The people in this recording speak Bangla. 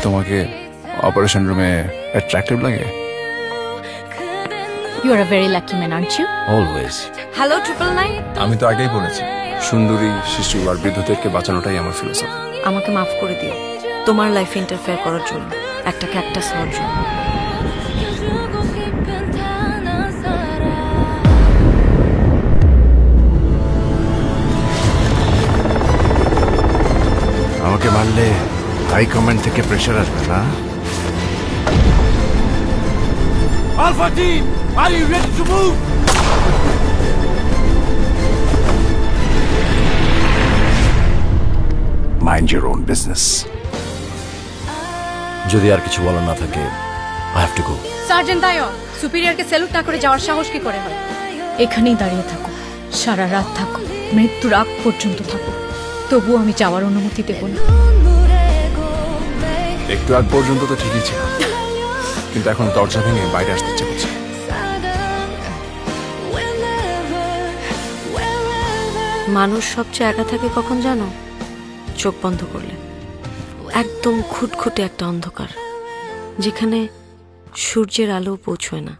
তোমাকে অপারেশন রুমে অ্যাট্রাক্টিভ লাগে? You are a very lucky man, aren't you? Always. Hello, 999. আমি তো আগেই বলেছি, সুন্দরী শিশু আর বৃদ্ধদেরকে বাঁচানোটাই আমার ফিলোসফি। আমাকে মাফ করে দিও তোমার লাইফে ইন্টারফেয়ার করার জন্য, একটা ক্যাকটাস হওয়ার জন্য। আমাকে মারলে হাই কমান্ড থেকে প্রেশার আসবে না? Alpha team, are you ready to move? Mind your own business. যদি আর কিছু বলার না থাকে, I have to go. Sergeant দায়ন, সুপিরিয়রকে স্যালুট না করে যাওয়ার সাহস কি করে হয়? এখানেই দাঁড়িয়ে থাকো, সারা রাত থাকো, মৃত্যুর আগ পর্যন্ত থাকো, তবুও আমি যাওয়ার অনুমতি দেব না। একটু আগ পর্যন্ত তো ঠিকই ছিল, কিন্তু এখন দরজা ভেঙে বাইরে আসতে ইচ্ছে করছে। মানুষ সবচেয়ে একা থাকে কখন জানো? চোখ বন্ধ করলে। একদম খুটখুটে একটা অন্ধকার, যেখানে সূর্যের আলো পৌঁছয় না।